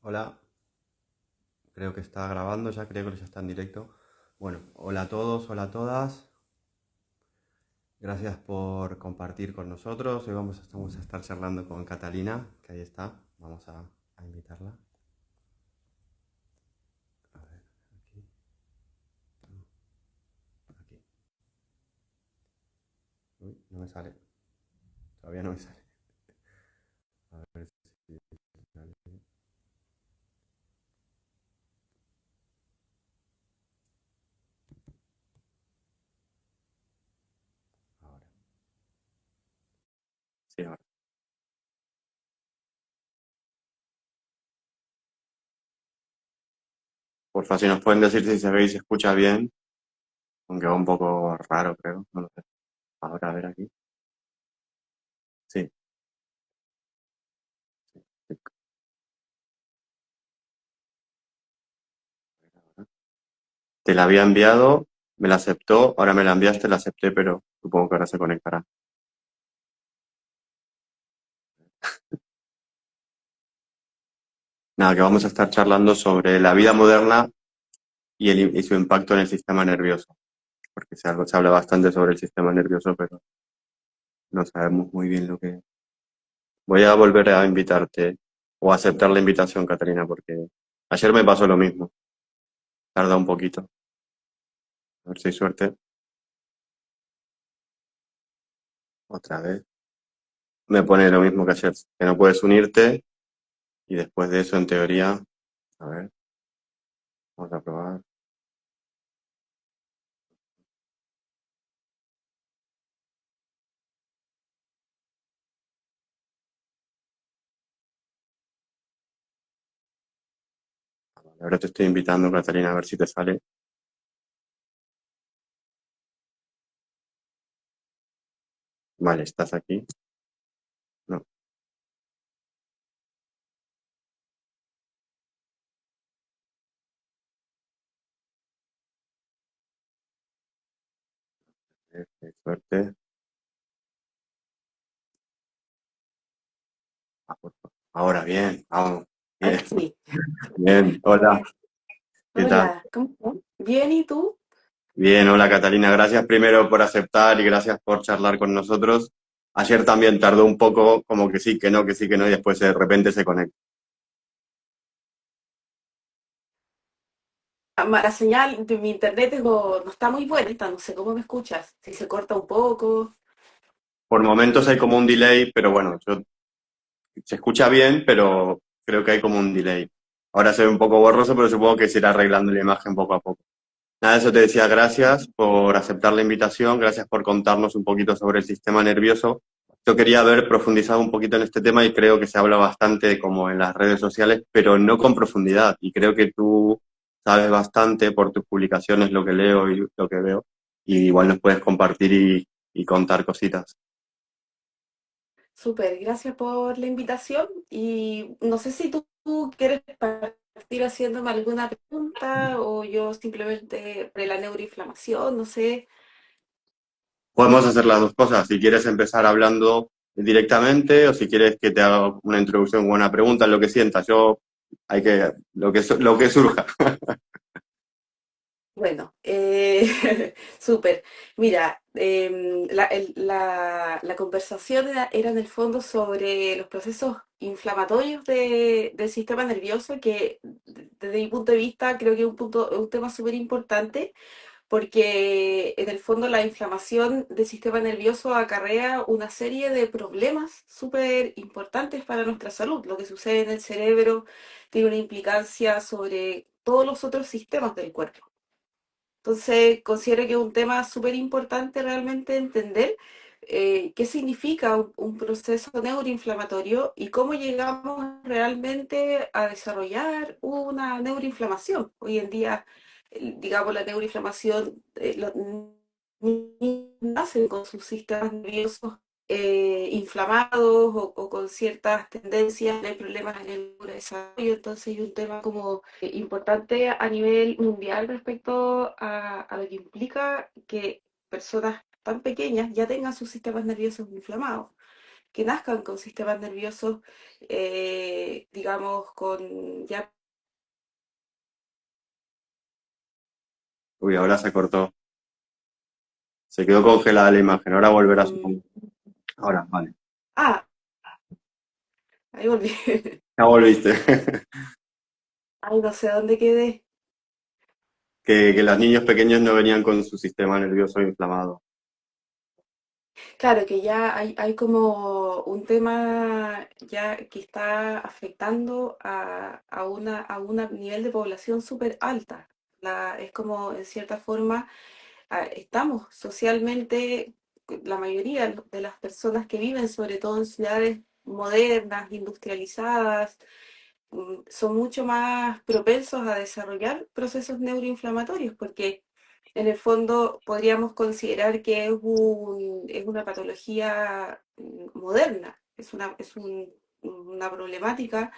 Hola, creo que está grabando ya, creo que ya está en directo. Bueno, hola a todos, hola a todas. Gracias por compartir con nosotros. Hoy vamos a estar charlando con Catalina, que ahí está. Vamos a invitarla. A ver, aquí, aquí. Uy, no me sale. Todavía no me sale. A ver si sale ahora. Sí, ahora. Porfa, si nos pueden decir si se ve y se escucha bien, aunque va un poco raro, creo. No lo sé. Ahora, a ver aquí. Sí, sí. Te la había enviado, me la aceptó, ahora me la enviaste, la acepté, pero supongo que ahora se conectará. Nada, que vamos a estar charlando sobre la vida moderna y su impacto en el sistema nervioso, porque se habla bastante sobre el sistema nervioso, pero no sabemos muy bien lo que... Voy a volver a invitarte o a aceptar la invitación, Catarina, porque ayer me pasó lo mismo, tarda un poquito, a ver si hay suerte. Otra vez. Me pone lo mismo que ayer, que no puedes unirte y después de eso, en teoría, a ver, vamos a probar. Ahora te estoy invitando, Catalina, a ver si te sale. Vale, estás aquí. No, qué suerte. Ah, por favor. Ahora bien, vamos. Bien, Ahora sí. bien. Hola, ¿qué tal? Hola, ¿cómo estás? Bien, ¿y tú? Bien, hola Catalina. Gracias primero por aceptar y gracias por charlar con nosotros. Ayer también tardó un poco, como que sí, que no, que sí, que no, y después de repente se conecta. La señal de mi internet no está muy buena, no sé cómo me escuchas, si se corta un poco. Por momentos hay como un delay, pero bueno, se escucha bien, pero creo que hay como un delay. Ahora se ve un poco borroso, pero supongo que se irá arreglando la imagen poco a poco. Nada, eso te decía, gracias por aceptar la invitación, gracias por contarnos un poquito sobre el sistema nervioso. Yo quería haber profundizado un poquito en este tema y creo que se habla bastante como en las redes sociales, pero no con profundidad. Y creo que tú sabes bastante por tus publicaciones lo que leo y lo que veo. Y igual nos puedes compartir y contar cositas. Súper, gracias por la invitación y no sé si tú quieres partir haciéndome alguna pregunta o yo simplemente de la neuroinflamación, no sé. Podemos hacer las dos cosas. Si quieres empezar hablando directamente o si quieres que te haga una introducción o una pregunta, lo que sientas. Lo que surja. Bueno, súper. Mira, la conversación era en el fondo sobre los procesos inflamatorios del sistema nervioso, que desde mi punto de vista creo que es un tema súper importante, porque en el fondo la inflamación del sistema nervioso acarrea una serie de problemas súper importantes para nuestra salud. Lo que sucede en el cerebro tiene una implicancia sobre todos los otros sistemas del cuerpo. Entonces, considero que es un tema súper importante realmente entender qué significa un proceso neuroinflamatorio y cómo llegamos realmente a desarrollar una neuroinflamación. Hoy en día, digamos, la neuroinflamación, los niños nacen con sus sistemas nerviosos inflamados o con ciertas tendencias, hay problemas en el desarrollo, entonces hay un tema como importante a nivel mundial respecto a lo que implica que personas tan pequeñas ya tengan sus sistemas nerviosos inflamados, que nazcan con sistemas nerviosos, digamos, con ya... Uy, ahora se cortó. Se quedó congelada la imagen. Ahora volverá, supongo. Ahora, vale. Ah, ahí volví. Ya volviste. Ay, no sé dónde quedé. Que los niños pequeños no venían con su sistema nervioso inflamado. Claro que ya hay como un tema ya que está afectando a una nivel de población súper alta. Es como, en cierta forma, estamos socialmente, la mayoría de las personas que viven, sobre todo en ciudades modernas, industrializadas, son mucho más propensos a desarrollar procesos neuroinflamatorios, porque en el fondo podríamos considerar que es una patología moderna, una problemática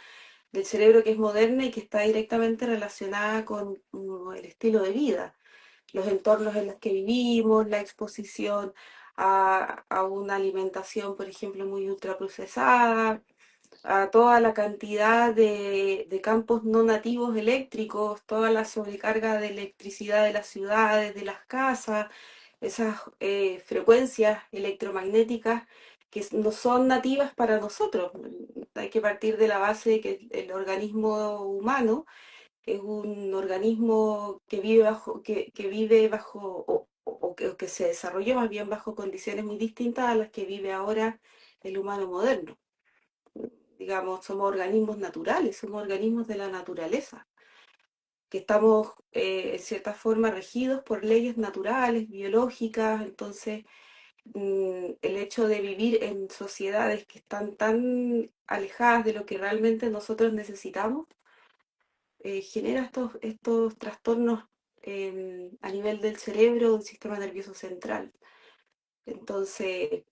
del cerebro que es moderna y que está directamente relacionada con el estilo de vida, los entornos en los que vivimos, la exposición a una alimentación, por ejemplo, muy ultraprocesada, a toda la cantidad de campos no nativos eléctricos, toda la sobrecarga de electricidad de las ciudades, de las casas, esas frecuencias electromagnéticas que no son nativas para nosotros. Hay que partir de la base de que el organismo humano es un organismo que vive bajo, o que se desarrolló más bien bajo condiciones muy distintas a las que vive ahora el humano moderno. Digamos, somos organismos naturales, somos organismos de la naturaleza, que estamos en cierta forma regidos por leyes naturales, biológicas. Entonces el hecho de vivir en sociedades que están tan alejadas de lo que realmente nosotros necesitamos, genera estos trastornos a nivel del cerebro, del sistema nervioso central. Entonces,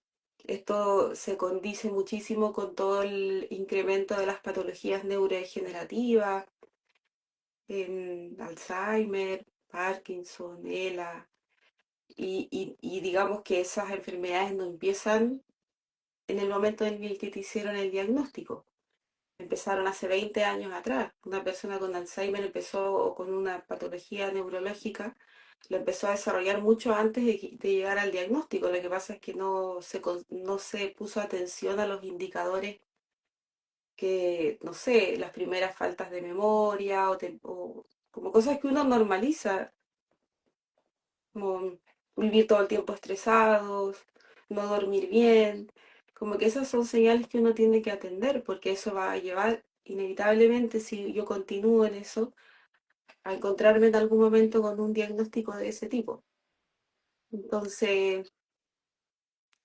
esto se condice muchísimo con todo el incremento de las patologías neurodegenerativas, Alzheimer, Parkinson, ELA, y digamos que esas enfermedades no empiezan en el momento en el que te hicieron el diagnóstico. Empezaron hace 20 años atrás. Una persona con Alzheimer empezó, o con una patología neurológica, lo empezó a desarrollar mucho antes de llegar al diagnóstico. Lo que pasa es que no se puso atención a los indicadores que, no sé, las primeras faltas de memoria o como cosas que uno normaliza, como vivir todo el tiempo estresados, no dormir bien, como que esas son señales que uno tiene que atender, porque eso va a llevar inevitablemente, si yo continúo en eso, a encontrarme en algún momento con un diagnóstico de ese tipo. Entonces,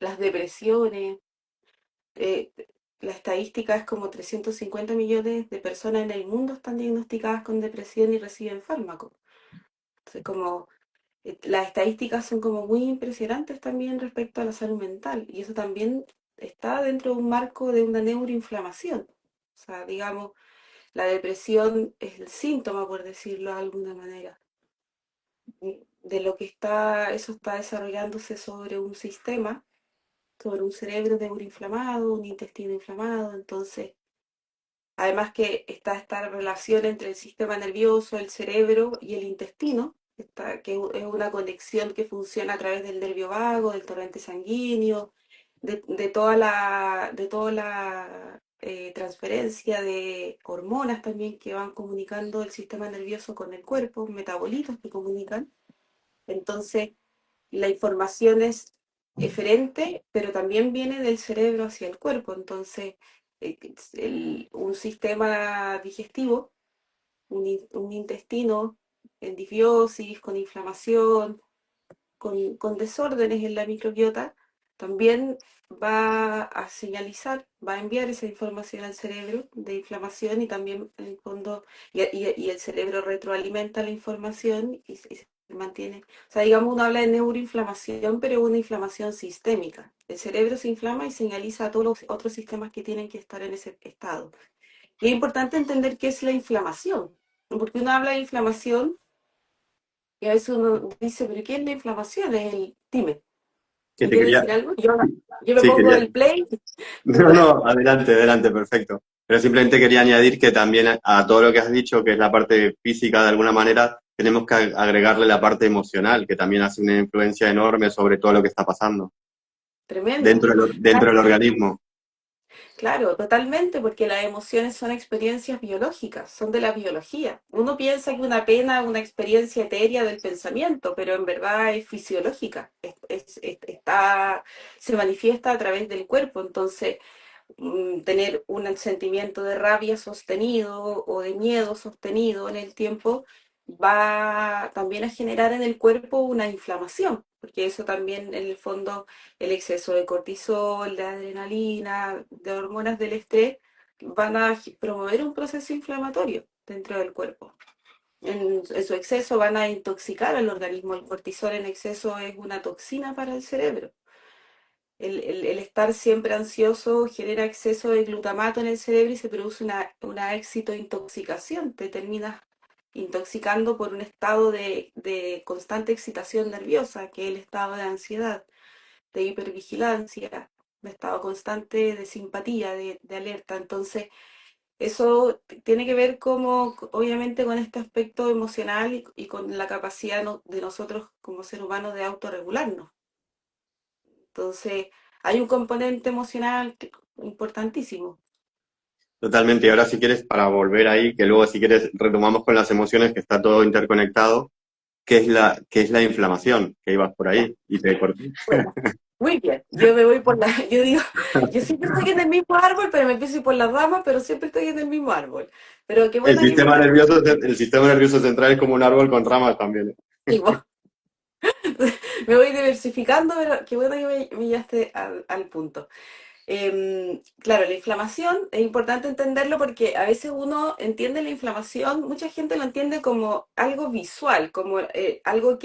las depresiones, eh, la estadística es como 350 millones de personas en el mundo están diagnosticadas con depresión y reciben fármacos. Entonces, como las estadísticas son como muy impresionantes también respecto a la salud mental, y eso también está dentro de un marco de una neuroinflamación. O sea, digamos, la depresión es el síntoma, por decirlo de alguna manera, de lo que eso está desarrollándose sobre un sistema, sobre un cerebro neuroinflamado, un intestino inflamado. Entonces, además que está esta relación entre el sistema nervioso, el cerebro y el intestino, que es una conexión que funciona a través del nervio vago, del torrente sanguíneo, de toda la transferencia de hormonas también que van comunicando el sistema nervioso con el cuerpo, metabolitos que comunican. Entonces, la información es eferente, pero también viene del cerebro hacia el cuerpo. Entonces, un sistema digestivo, un intestino en disbiosis, con inflamación, con desórdenes en la microbiota, también va a señalizar, va a enviar esa información al cerebro de inflamación, y también en el fondo, y el cerebro retroalimenta la información y se mantiene. O sea, digamos, uno habla de neuroinflamación, pero es una inflamación sistémica. El cerebro se inflama y señaliza a todos los otros sistemas que tienen que estar en ese estado. Y es importante entender qué es la inflamación, porque uno habla de inflamación y a veces uno dice, pero ¿qué es la inflamación? Es el, dime, Que ¿me te quieres quería. decir algo? Yo me Sí, pongo quería. el play. No, no, adelante, adelante, perfecto. Pero simplemente quería añadir que también a todo lo que has dicho, que es la parte física de alguna manera, tenemos que agregarle la parte emocional, que también hace una influencia enorme sobre todo lo que está pasando Tremendo. dentro del organismo. Claro, totalmente, porque las emociones son experiencias biológicas, son de la biología. Uno piensa que una pena es una experiencia etérea del pensamiento, pero en verdad es fisiológica, se manifiesta a través del cuerpo. Entonces, tener un sentimiento de rabia sostenido o de miedo sostenido en el tiempo va también a generar en el cuerpo una inflamación, porque eso también en el fondo el exceso de cortisol, de adrenalina, de hormonas del estrés van a promover un proceso inflamatorio dentro del cuerpo. En su exceso van a intoxicar al organismo. El cortisol en exceso es una toxina para el cerebro. El estar siempre ansioso genera exceso de glutamato en el cerebro y se produce una excitointoxicación. Te terminas intoxicando por un estado de constante excitación nerviosa, que es el estado de ansiedad, de hipervigilancia, de estado constante de simpatía, de alerta. Entonces, eso tiene que ver como, obviamente, con este aspecto emocional y con la capacidad de nosotros como ser humanos de autorregularnos. Entonces, hay un componente emocional importantísimo. Totalmente. Y ahora si quieres, para volver ahí, que luego si quieres retomamos con las emociones, que está todo interconectado, ¿qué es la inflamación? Que ibas por Ya, ahí y te corté. bueno, muy bien. Yo me voy por yo digo, yo siempre estoy en el mismo árbol, pero me empiezo a ir por las ramas, pero siempre estoy en el mismo árbol. Pero qué El bueno que me sistema estás nervioso, el sistema nervioso central es como un árbol con ramas también. contigo. Me voy diversificando, pero qué bueno que me llevaste al punto. Claro, la inflamación es importante entenderlo porque a veces uno entiende la inflamación, mucha gente lo entiende como algo visual, como algo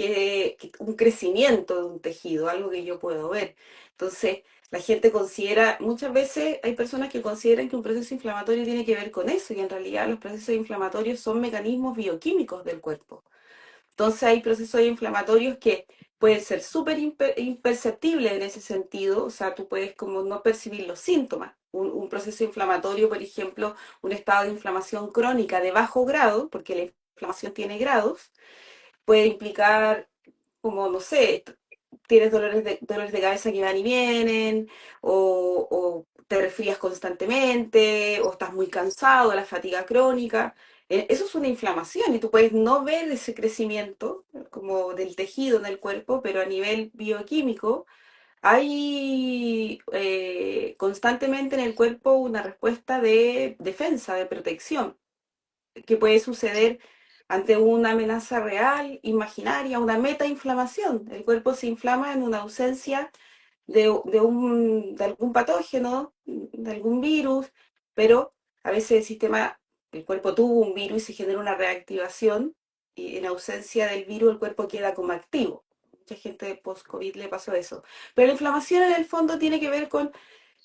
un crecimiento de un tejido, algo que yo puedo ver. Entonces, la gente considera, muchas veces hay personas que consideran que un proceso inflamatorio tiene que ver con eso y en realidad los procesos inflamatorios son mecanismos bioquímicos del cuerpo. Entonces hay procesos inflamatorios que pueden ser súper imperceptibles en ese sentido, o sea, tú puedes como no percibir los síntomas. Un proceso inflamatorio, por ejemplo, un estado de inflamación crónica de bajo grado, porque la inflamación tiene grados, puede implicar como, no sé, tienes dolores de cabeza que van y vienen, o te resfrías constantemente, o estás muy cansado, la fatiga crónica. Eso es una inflamación y tú puedes no ver ese crecimiento como del tejido en el cuerpo, pero a nivel bioquímico hay constantemente en el cuerpo una respuesta de defensa, de protección que puede suceder ante una amenaza real, imaginaria, una metainflamación. El cuerpo se inflama en una ausencia de algún patógeno, de algún virus, pero a veces el cuerpo tuvo un virus y se genera una reactivación y en ausencia del virus el cuerpo queda como activo. Mucha gente post-COVID le pasó eso. Pero la inflamación en el fondo tiene que ver con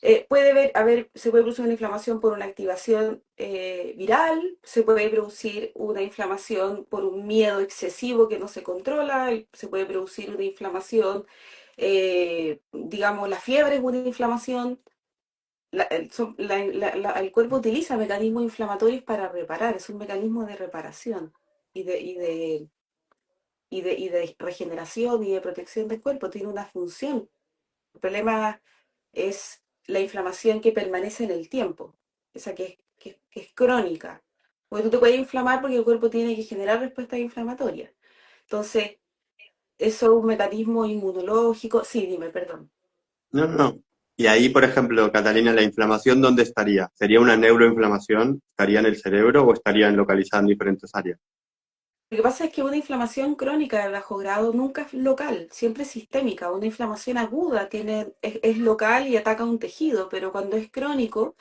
se puede producir una inflamación por una activación viral, se puede producir una inflamación por un miedo excesivo que no se controla, se puede producir una inflamación, digamos, la fiebre es una inflamación. El cuerpo utiliza mecanismos inflamatorios para reparar, es un mecanismo de reparación y de regeneración y de protección del cuerpo, tiene una función. El problema es la inflamación que permanece en el tiempo, esa que es crónica. Porque tú te puedes inflamar porque el cuerpo tiene que generar respuestas inflamatorias. Entonces, eso es un mecanismo inmunológico. Sí, dime, perdón. No, no, no. Y ahí, por ejemplo, Catalina, ¿la inflamación dónde estaría? ¿Sería una neuroinflamación? ¿Estaría en el cerebro o estaría localizada en diferentes áreas? Lo que pasa es que una inflamación crónica de bajo grado nunca es local, siempre es sistémica. Una inflamación aguda es local y ataca un tejido, pero cuando es crónico,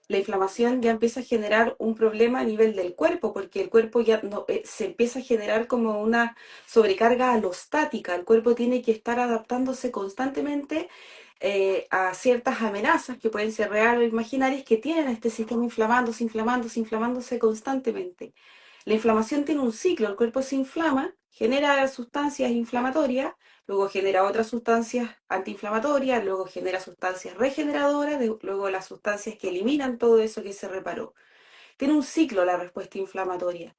la inflamación ya empieza a generar un problema a nivel del cuerpo, porque el cuerpo ya no, se empieza a generar como una sobrecarga alostática. El cuerpo tiene que estar adaptándose constantemente a ciertas amenazas que pueden ser reales o imaginarias que tienen este sistema inflamándose, inflamándose, inflamándose constantemente. La inflamación tiene un ciclo, el cuerpo se inflama genera sustancias inflamatorias, luego genera otras sustancias antiinflamatorias, luego genera sustancias regeneradoras, luego las sustancias que eliminan todo eso que se reparó. Tiene un ciclo la respuesta inflamatoria.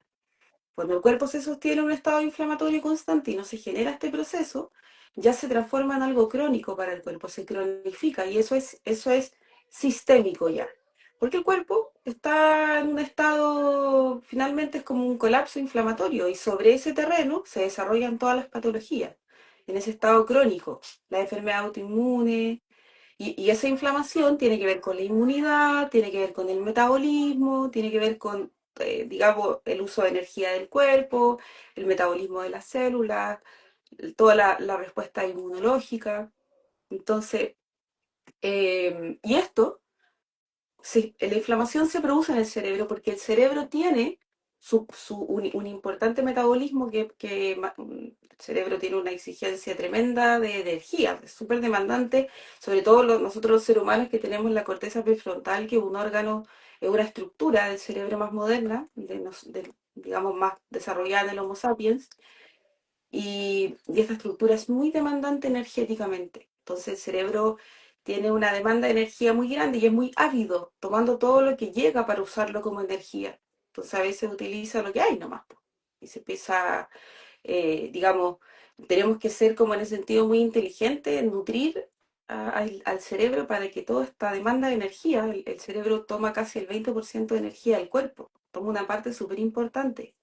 Cuando el cuerpo se sostiene en un estado inflamatorio constante y no se genera este proceso, ya se transforma en algo crónico para el cuerpo, se cronifica y eso es sistémico ya. Porque el cuerpo está en un estado, finalmente es como un colapso inflamatorio y sobre ese terreno se desarrollan todas las patologías. En ese estado crónico, la enfermedad autoinmune, y esa inflamación tiene que ver con la inmunidad, tiene que ver con el metabolismo, tiene que ver con, digamos, el uso de energía del cuerpo, el metabolismo de las células, toda la respuesta inmunológica. Entonces, y esto la inflamación se produce en el cerebro porque el cerebro tiene un importante metabolismo el cerebro tiene una exigencia tremenda de energía, es súper demandante, sobre todo nosotros los seres humanos que tenemos la corteza prefrontal, que es un órgano, es una estructura del cerebro más moderna, digamos más desarrollada en el Homo sapiens, y esta estructura es muy demandante energéticamente. Entonces el cerebro tiene una demanda de energía muy grande y es muy ávido, tomando todo lo que llega para usarlo como energía. Entonces a veces utiliza lo que hay nomás, po. Y se empieza, digamos, tenemos que ser como en ese sentido muy inteligentes, nutrir al cerebro para que toda esta demanda de energía, el cerebro toma casi el 20% de energía del cuerpo, toma una parte súper importante.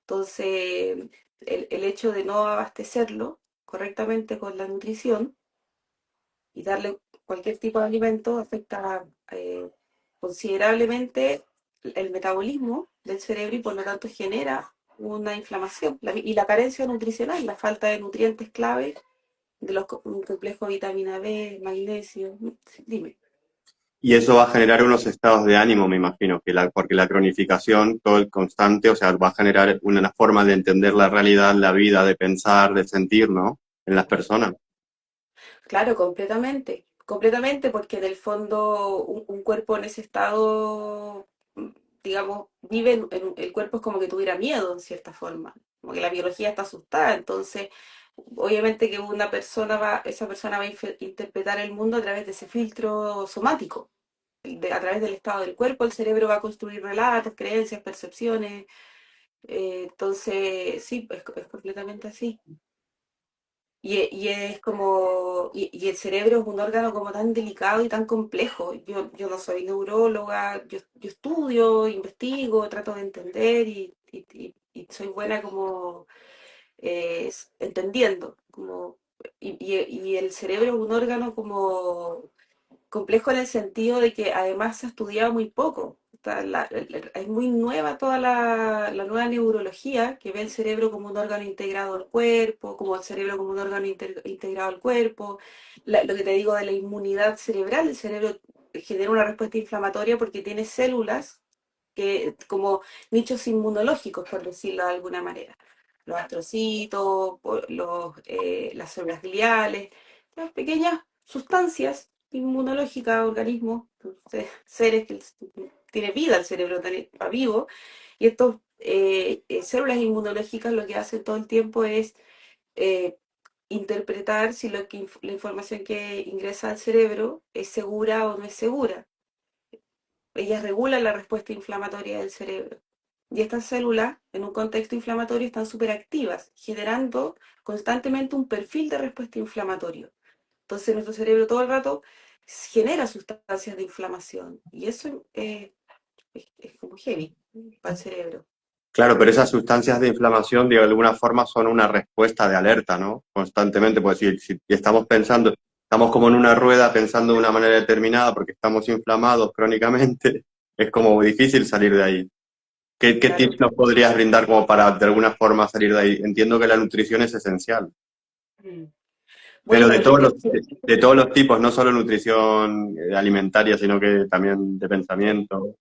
Entonces, el hecho de no abastecerlo correctamente con la nutrición y darle cualquier tipo de alimento afecta considerablemente el metabolismo del cerebro y por lo tanto genera una inflamación. Y la carencia nutricional, la falta de nutrientes clave de un complejo de vitamina B, magnesio. Sí, dime. Y eso va a generar unos estados de ánimo, me imagino, porque la cronificación, todo el constante, o sea, va a generar una forma de entender la realidad, la vida, de pensar, de sentir, ¿no? En las personas. Claro, completamente, completamente, porque en el fondo un cuerpo en ese estado, mm, digamos, vive el cuerpo es como que tuviera miedo en cierta forma, como que la biología está asustada, entonces obviamente que esa persona va a interpretar el mundo a través de ese filtro somático, a través del estado del cuerpo, el cerebro va a construir relatos, creencias, percepciones, entonces sí, es completamente así. Y es como, y el cerebro es un órgano como tan delicado y tan complejo. Yo no soy neuróloga, yo estudio, investigo, trato de entender y soy buena como entendiendo. Y el cerebro es un órgano como complejo en el sentido de que además se ha estudiado muy poco. Es muy nueva toda la nueva neurología que ve el cerebro como un órgano integrado al cuerpo, como el cerebro como un órgano integrado al cuerpo. Lo que te digo de la inmunidad cerebral, el cerebro genera una respuesta inflamatoria porque tiene células que como nichos inmunológicos, por decirlo de alguna manera. Los astrocitos, las células gliales, las pequeñas sustancias inmunológicas, organismos, seres que tiene vida el cerebro, está vivo, y estas células inmunológicas lo que hacen todo el tiempo es eh, interpretar si la información que ingresa al cerebro es segura o no es segura. Ellas regulan la respuesta inflamatoria del cerebro. Y estas células, en un contexto inflamatorio, están súper activas, generando constantemente un perfil de respuesta inflamatorio. Entonces, nuestro cerebro todo el rato genera sustancias de inflamación. Y eso es como heavy para el cerebro. Claro, pero esas sustancias de inflamación, de alguna forma, son una respuesta de alerta, ¿no? Constantemente, pues si estamos pensando, estamos como en una rueda pensando de una manera determinada porque estamos inflamados crónicamente, es como difícil salir de ahí. ¿Qué Claro. tips nos podrías brindar como para de alguna forma salir de ahí? Entiendo que la nutrición es esencial, Mm. pero Bueno, lo que de todos los tipos, no solo nutrición alimentaria, sino que también de pensamiento.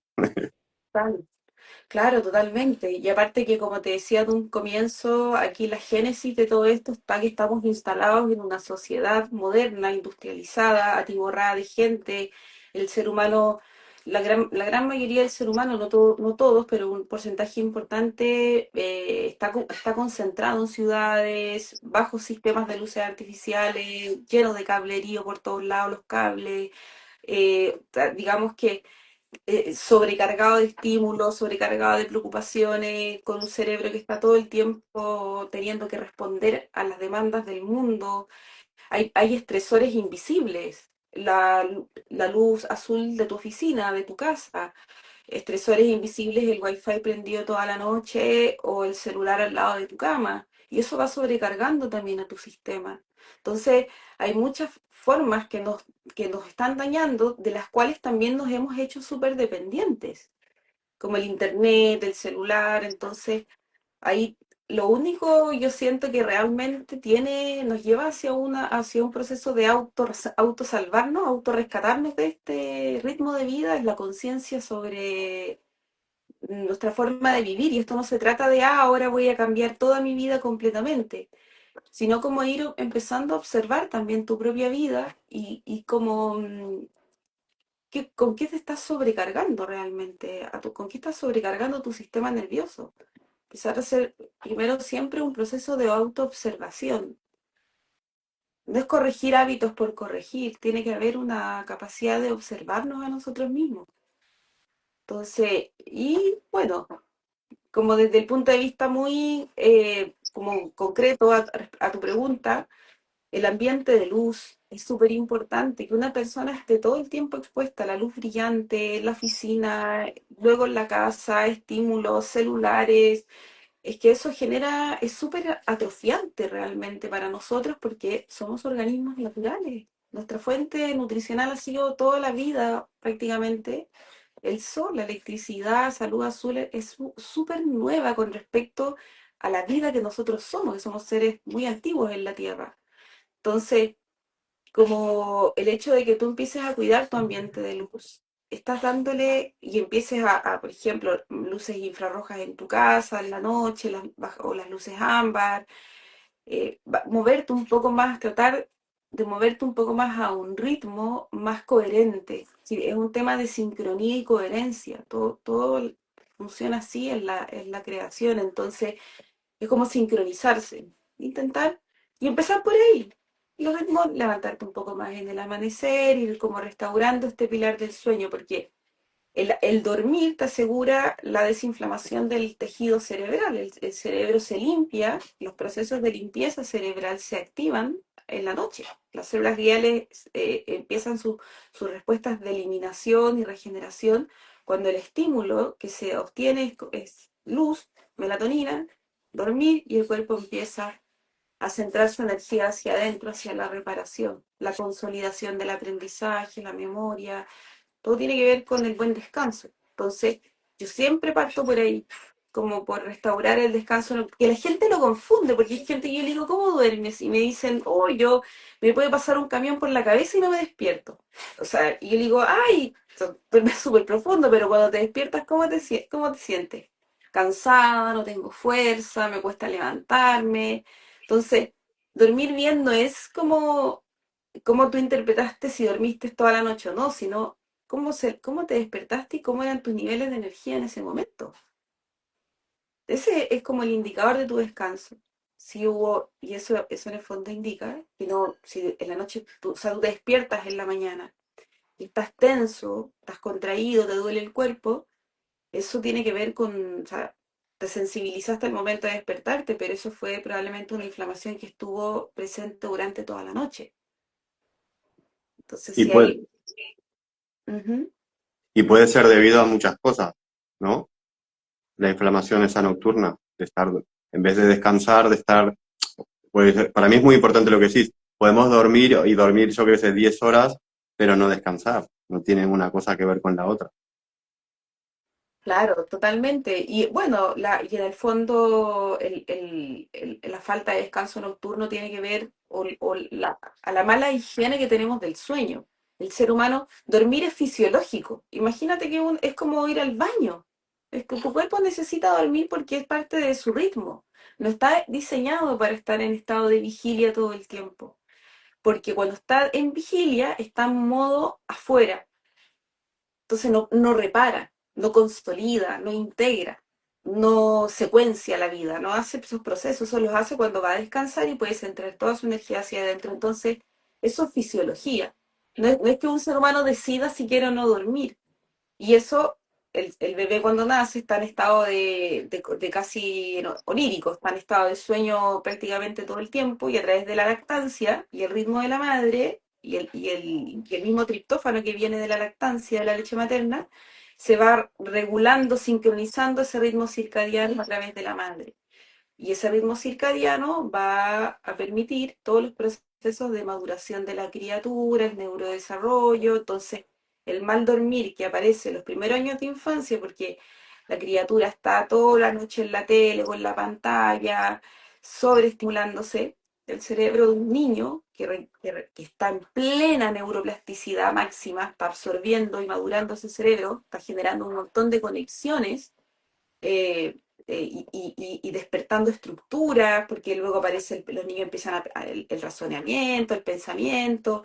claro, totalmente. Y aparte que, como te decía de un comienzo, aquí la génesis de todo esto está que estamos instalados en una sociedad moderna, industrializada, atiborrada de gente. El ser humano la gran mayoría del ser humano, no todos, pero un porcentaje importante está concentrado en ciudades, bajo sistemas de luces artificiales, llenos de cablerío por todos lados, los cables, digamos que sobrecargado de estímulos, sobrecargado de preocupaciones, con un cerebro que está todo el tiempo teniendo que responder a las demandas del mundo. Hay estresores invisibles, la luz azul de tu oficina, de tu casa, estresores invisibles, el wifi prendido toda la noche o el celular al lado de tu cama. Y eso va sobrecargando también a tu sistema. Entonces, hay muchas formas que nos están dañando, de las cuales también nos hemos hecho súper dependientes, como el internet, el celular. Entonces, ahí lo único yo siento que realmente nos lleva hacia un proceso de autosalvarnos, autorrescatarnos de este ritmo de vida, es la conciencia sobre nuestra forma de vivir. Y esto no se trata de, ahora voy a cambiar toda mi vida completamente, sino como ir empezando a observar también tu propia vida y como con qué te estás sobrecargando realmente, con qué estás sobrecargando tu sistema nervioso. Empezar a hacer primero siempre un proceso de autoobservación. No es corregir hábitos por corregir, tiene que haber una capacidad de observarnos a nosotros mismos. Entonces, y bueno, como desde el punto de vista muy como concreto a tu pregunta, el ambiente de luz es súper importante, que una persona esté todo el tiempo expuesta a la luz brillante, en la oficina, luego en la casa, estímulos celulares. Es que eso es súper atrofiante realmente para nosotros porque somos organismos naturales. Nuestra fuente nutricional ha sido toda la vida prácticamente el sol, la electricidad, salud azul es súper nueva con respecto a la vida que nosotros somos, que somos seres muy antiguos en la Tierra. Entonces, como el hecho de que tú empieces a cuidar tu ambiente de luz, estás dándole y empieces por ejemplo, luces infrarrojas en tu casa, en la noche, o las luces ámbar, moverte un poco más, tratar de moverte un poco más a un ritmo más coherente. Sí, es un tema de sincronía y coherencia. Todo funciona así en la creación. Entonces, es como sincronizarse, intentar y empezar por ahí. Los ritmos, levantarte un poco más en el amanecer, ir como restaurando este pilar del sueño, porque el dormir te asegura la desinflamación del tejido cerebral. El cerebro se limpia, los procesos de limpieza cerebral se activan en la noche. Las células gliales empiezan sus respuestas de eliminación y regeneración cuando el estímulo que se obtiene es luz, melatonina, dormir, y el cuerpo empieza a centrar su energía hacia adentro, hacia la reparación, la consolidación del aprendizaje, la memoria. Todo tiene que ver con el buen descanso. Entonces, yo siempre parto por ahí, como por restaurar el descanso, que la gente lo confunde, porque hay gente que yo le digo, ¿cómo duermes? Y me dicen, oh, me puede pasar un camión por la cabeza y no me despierto. O sea, y yo le digo, ay, duermes súper profundo, pero cuando te despiertas, cómo te sientes? Cansada, no tengo fuerza, me cuesta levantarme. Entonces, dormir bien no es como cómo tú interpretaste si dormiste toda la noche o no, sino cómo te despertaste y cómo eran tus niveles de energía en ese momento. Ese es como el indicador de tu descanso. Si hubo, y eso en el fondo indica que no, si en la noche, o sea, tú te despiertas en la mañana y estás tenso, estás contraído, te duele el cuerpo, eso tiene que ver con, o sea, te sensibilizaste al momento de despertarte, pero eso fue probablemente una inflamación que estuvo presente durante toda la noche. Entonces, Y si puede, hay... Ujú. y puede ser debido a muchas cosas, ¿no? La inflamación esa nocturna, de estar, en vez de descansar, de estar, para mí es muy importante lo que decís, podemos dormir y dormir, yo creo que sé, 10 horas, pero no descansar, no tienen una cosa que ver con la otra. Claro, totalmente. Y bueno, y en el fondo la falta de descanso nocturno tiene que ver a la mala higiene que tenemos del sueño. El ser humano, dormir es fisiológico. Imagínate que es como ir al baño. Es que tu cuerpo necesita dormir porque es parte de su ritmo. No está diseñado para estar en estado de vigilia todo el tiempo. Porque cuando está en vigilia, está en modo afuera. Entonces no repara, no consolida, no integra, no secuencia la vida, no hace esos procesos, eso los hace cuando va a descansar y puede centrar toda su energía hacia adentro. Entonces, eso es fisiología. No es que un ser humano decida si quiere o no dormir. Y eso, el bebé cuando nace está en estado de casi onírico, está en estado de sueño prácticamente todo el tiempo y a través de la lactancia y el ritmo de la madre y el mismo triptófano que viene de la lactancia, de la leche materna, se va regulando, sincronizando ese ritmo circadiano a través de la madre. Y ese ritmo circadiano va a permitir todos los procesos de maduración de la criatura, el neurodesarrollo. Entonces, el mal dormir que aparece en los primeros años de infancia, porque la criatura está toda la noche en la tele o en la pantalla, sobreestimulándose, el cerebro de un niño que está en plena neuroplasticidad máxima, está absorbiendo y madurando ese cerebro, está generando un montón de conexiones eh, y despertando estructuras, porque luego aparece, los niños empiezan el razonamiento, el pensamiento,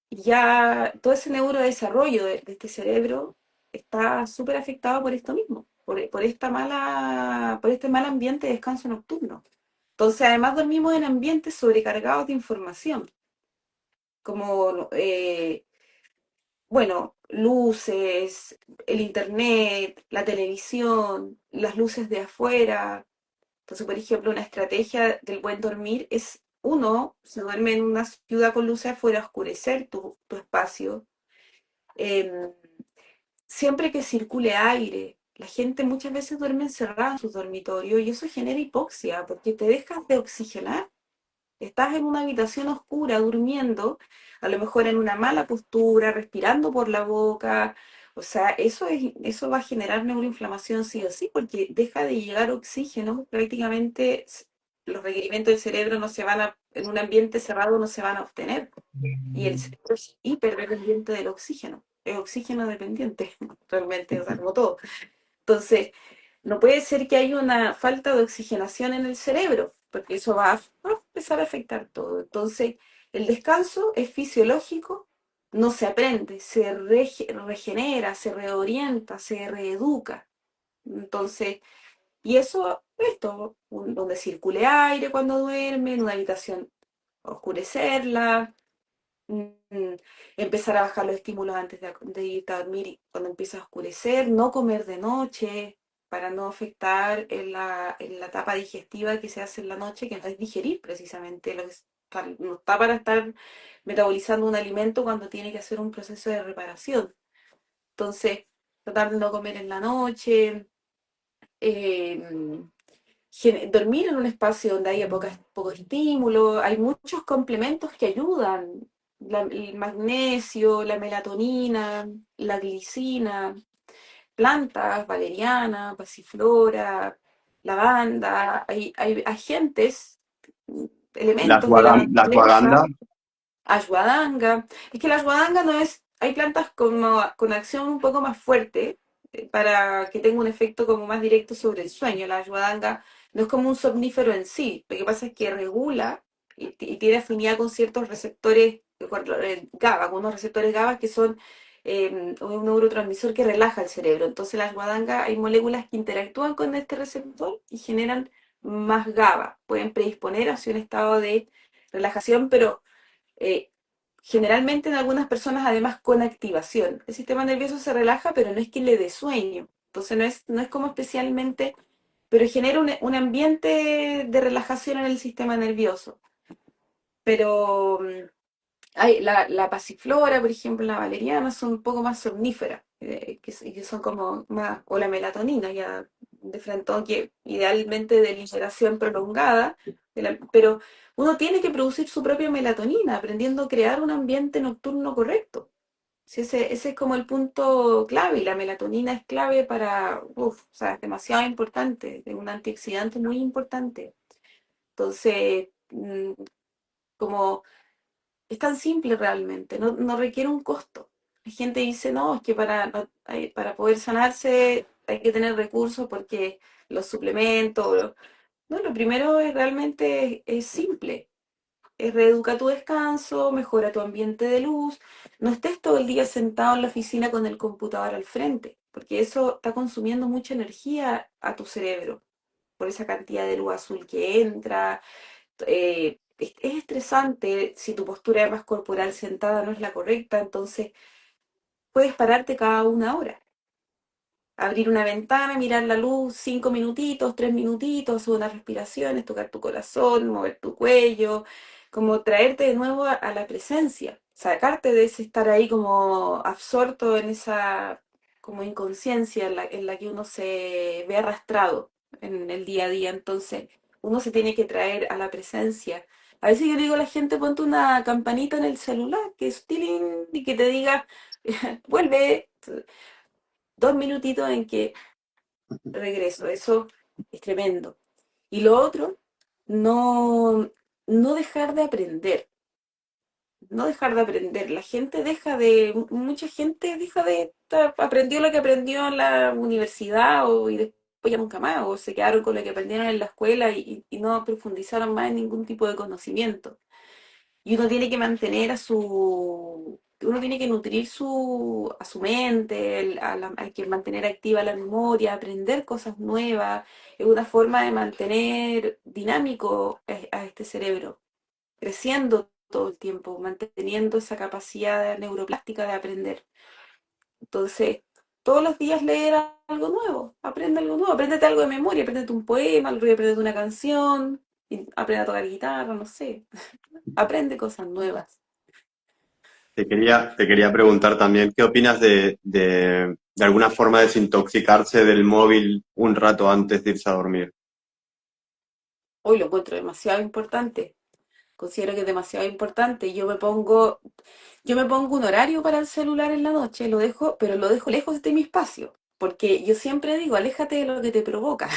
y ya todo ese neurodesarrollo de este cerebro está súper afectado por esto mismo, por este mal ambiente de descanso nocturno. Entonces, además dormimos en ambientes sobrecargados de información, como bueno, luces, el internet, la televisión, las luces de afuera. Entonces, por ejemplo, una estrategia del buen dormir es, uno, se duerme en una ciudad con luces afuera, oscurecer tu espacio. Em, Siempre que circule aire. La gente muchas veces duerme encerrada en sus dormitorios y eso genera hipoxia porque te dejas de oxigenar. Estás en una habitación oscura durmiendo, a lo mejor en una mala postura, respirando por la boca. O sea, eso va a generar neuroinflamación sí o sí, porque deja de llegar oxígeno, prácticamente los requerimientos del cerebro no se van a, en un ambiente cerrado no se van a obtener. Y el cerebro es hiperdependiente del oxígeno, es oxígeno dependiente, realmente, o sea, como todo. Entonces, no puede ser que haya una falta de oxigenación en el cerebro, porque eso va a empezar a afectar todo. Entonces, el descanso es fisiológico, no se aprende, se regenera, se reorienta, se reeduca. Entonces, y eso, esto, donde circule aire cuando duerme, en una habitación oscurecerla, mm, empezar a bajar los estímulos antes de irte a dormir y cuando empieza a oscurecer, no comer de noche para no afectar en la etapa digestiva que se hace en la noche, que no es digerir precisamente, no está para estar metabolizando un alimento cuando tiene que hacer un proceso de reparación. Entonces, tratar de no comer en la noche, eh, dormir en un espacio donde haya poco estímulo. Hay muchos complementos que ayudan. El magnesio, la melatonina, la glicina, plantas, valeriana, pasiflora, lavanda. Hay agentes, elementos de la La naturaleza. ashwagandha, Ashwagandha. Es que la ashwagandha no es. Hay plantas con acción un poco más fuerte para que tenga un efecto como más directo sobre el sueño. La ashwagandha no es como un somnífero en sí. Lo que pasa es que regula y tiene afinidad con ciertos receptores GABA, con unos receptores GABA que son un neurotransmisor que relaja el cerebro. Entonces, la ashwagandha hay moléculas que interactúan con este receptor y generan más GABA. Pueden predisponer hacia un estado de relajación, pero eh, generalmente en algunas personas además con activación. El sistema nervioso se relaja, pero no es que le dé sueño. Entonces no es como especialmente, pero genera un ambiente de relajación en el sistema nervioso. Pero hay la pasiflora, por ejemplo, la valeriana, son un poco más somníferas, que son como más, o la melatonina, ya de frente, que idealmente de liberación prolongada, pero uno tiene que producir su propia melatonina, aprendiendo a crear un ambiente nocturno correcto. Sí, ese es como el punto clave, y la melatonina es clave o sea, es demasiado importante, es un antioxidante muy importante. Entonces, como es tan simple realmente, no requiere un costo. La gente dice, no, es que para poder sanarse hay que tener recursos porque los suplementos, no, lo primero es realmente es simple. reeduca tu descanso, mejora tu ambiente de luz. No estés todo el día sentado en la oficina con el computador al frente, porque eso está consumiendo mucha energía a tu cerebro por esa cantidad de luz azul que entra. Es estresante si tu postura además corporal sentada no es la correcta, entonces puedes pararte cada 1 hora, abrir una ventana, mirar la luz 5 minutitos, 3 minutitos, hacer unas respiraciones, tocar tu corazón, mover tu cuello, como traerte de nuevo a la presencia, sacarte de ese estar ahí como absorto en esa como inconsciencia en la que uno se ve arrastrado en el día a día. Entonces, uno se tiene que traer a la presencia. A veces yo le digo a la gente, ponte una campanita en el celular que es tiling y que te diga, vuelve 2 minutitos en que regreso. Eso es tremendo. Y lo otro, no, no dejar de aprender, no dejar de aprender. Mucha gente aprendió lo que aprendió en la universidad y después ya nunca más, o se quedaron con lo que aprendieron en la escuela y no profundizaron más en ningún tipo de conocimiento. Y uno tiene que mantener uno tiene que nutrir a su mente, hay que mantener activa la memoria, aprender cosas nuevas. Es una forma de mantener dinámico a este cerebro, creciendo todo el tiempo, manteniendo esa capacidad neuroplástica de aprender. Entonces, todos los días leer algo nuevo, aprende algo nuevo, apréndete algo de memoria, apréndete un poema, apréndete una canción, aprende a tocar guitarra, no sé, aprende cosas nuevas. Te quería preguntar también, ¿qué opinas de alguna forma desintoxicarse del móvil un rato antes de irse a dormir? Hoy lo encuentro demasiado importante. Considero que es demasiado importante. Yo me pongo un horario para el celular en la noche, pero lo dejo lejos de mi espacio. Porque yo siempre digo, aléjate de lo que te provoca.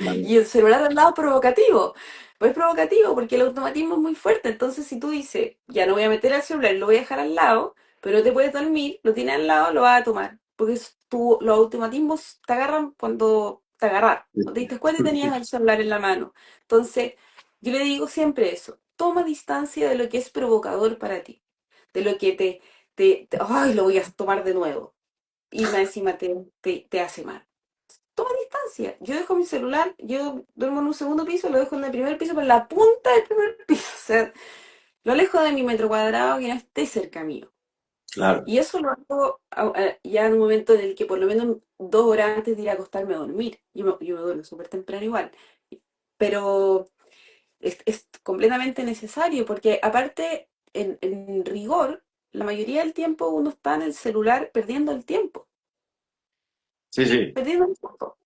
Vale. Y el celular al lado es provocativo. Pues es provocativo porque el automatismo es muy fuerte. Entonces, si tú dices, ya no voy a meter el celular, lo voy a dejar al lado, pero no te puedes dormir, lo tienes al lado, lo vas a tomar. Porque los automatismos te agarran cuando te agarran. No te diste cuenta y tenías el celular en la mano. Entonces, yo le digo siempre eso. Toma distancia de lo que es provocador para ti. De lo que ay, lo voy a tomar de nuevo. Y más encima te hace mal. Toma distancia. Yo dejo mi celular, yo duermo en un segundo piso, lo dejo en el primer piso, por la punta del primer piso. O sea, lo alejo de mi metro cuadrado que no esté cerca mío. Claro. Y eso lo hago ya en un momento en el que por lo menos 2 horas antes de ir a acostarme a dormir. Yo me duermo súper temprano igual. Pero es completamente necesario porque aparte, en rigor, la mayoría del tiempo uno está en el celular perdiendo el tiempo. Sí, sí, Perdiendo el tiempo.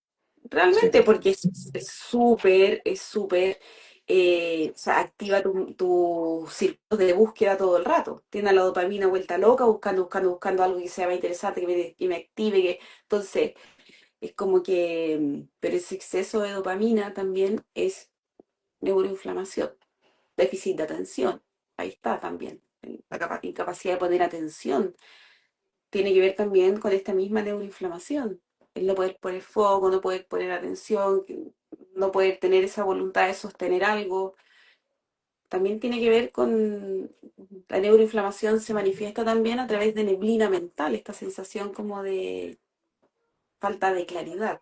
sí. Realmente, porque es súper, o sea, activa tu círculo de búsqueda todo el rato. Tiene a la dopamina vuelta loca, buscando, buscando, buscando algo que sea más interesante, que me active, entonces, es como que, pero ese exceso de dopamina también es neuroinflamación, déficit de atención. Ahí está también, la incapacidad de poner atención tiene que ver también con esta misma neuroinflamación. El no poder poner foco, no poder poner atención, no poder tener esa voluntad de sostener algo. También tiene que ver con la neuroinflamación, se manifiesta también a través de neblina mental, esta sensación como de falta de claridad,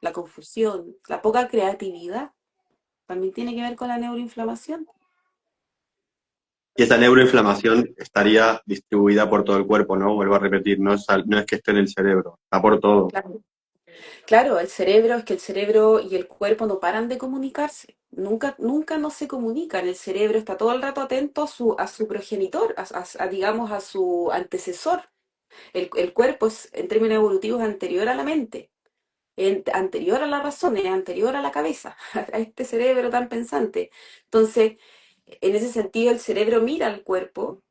la confusión, la poca creatividad. También tiene que ver con la neuroinflamación. Y esa neuroinflamación estaría distribuida por todo el cuerpo, ¿no? Vuelvo a repetir, no es que esté en el cerebro, está por todo. Claro. Claro, es que el cerebro y el cuerpo no paran de comunicarse. Nunca, nunca no se comunican. El cerebro está todo el rato atento a su progenitor, digamos, a su antecesor. El cuerpo es, en términos evolutivos, anterior a la mente, anterior a la razón, es anterior a la cabeza, a este cerebro tan pensante. Entonces, en ese sentido, el cerebro mira al cuerpo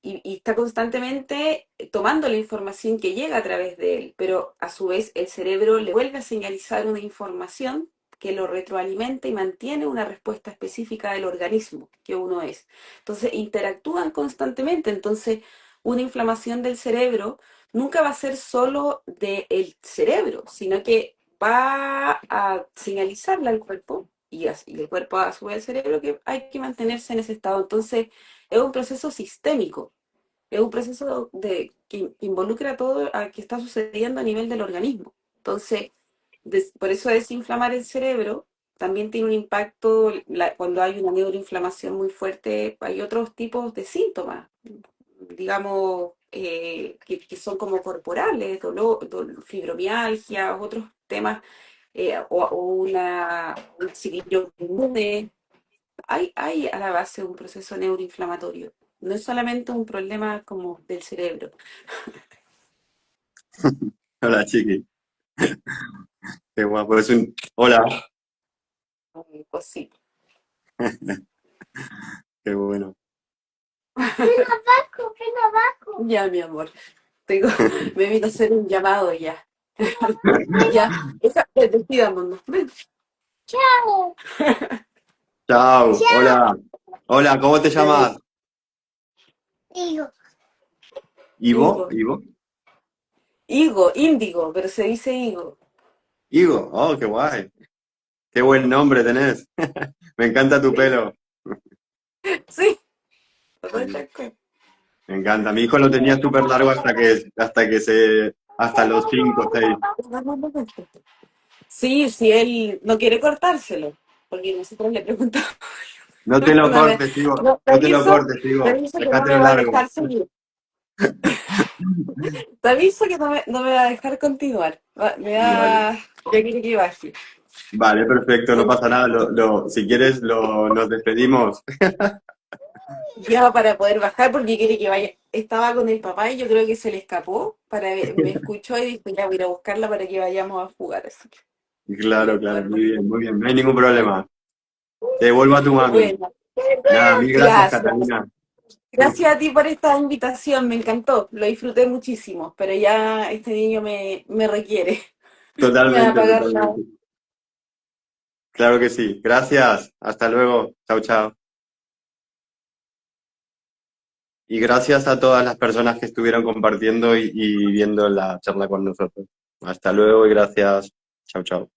y está constantemente tomando la información que llega a través de él, pero a su vez el cerebro le vuelve a señalizar una información que lo retroalimenta y mantiene una respuesta específica del organismo que uno es. Entonces interactúan constantemente, entonces una inflamación del cerebro nunca va a ser solo del cerebro, sino que va a señalizarle al cuerpo y el cuerpo a su vez el cerebro, que hay que mantenerse en ese estado. Entonces, es un proceso sistémico, es un proceso que involucra todo a que está sucediendo a nivel del organismo. Entonces, por eso desinflamar el cerebro también tiene un impacto, cuando hay una neuroinflamación muy fuerte, hay otros tipos de síntomas, digamos, que son como corporales, fibromialgia, otros temas, o un ciclo inmune. Hay a la base un proceso neuroinflamatorio. No es solamente un problema como del cerebro. Hola, chiqui. Qué guapo. Hola. Pues sí. Qué bueno. Ya, mi amor. Tengo, me vino a hacer un llamado ya. Ya, despidámonos. Ven. Chao. Chao. Hola. Hola, ¿cómo te llamas? Higo. Ivo. Higo. Ivo. Higo, índigo, pero se dice higo. Igo. Oh, qué guay. Qué buen nombre tenés. Me encanta tu Sí, pelo. sí. Sí, me encanta. Mi hijo lo tenía súper largo hasta los 5 o 6. Sí, si él no quiere cortárselo, porque nosotros le preguntamos No te lo una vez, cortes, Ivo. no, No te lo cortes, te Ivo. aviso que no me Déjatelo va a largo. dejar seguir, te aviso que no me va a dejar continuar, Vale. ya quiere que baje. Vale, perfecto, no pasa nada. Si quieres, nos despedimos. Ya para poder bajar porque quiere que vaya. Estaba con el papá y yo creo que se le escapó, me escuchó y dijo, ya voy a ir a buscarla para que vayamos a jugar. Así que voy a Claro, claro, jugar. muy bien, muy bien. No hay ningún problema. Te devuelvo a tu mami. Bueno, Nada, mil gracias, gracias. Catalina. Gracias a ti por esta invitación, me encantó, lo disfruté muchísimo, pero ya este niño me requiere. Me va a Totalmente, pagar la... totalmente. Claro que sí. Gracias. Hasta luego. Chao, chao. Y gracias a todas las personas que estuvieron compartiendo y viendo la charla con nosotros. Hasta luego y gracias. Chao, chao.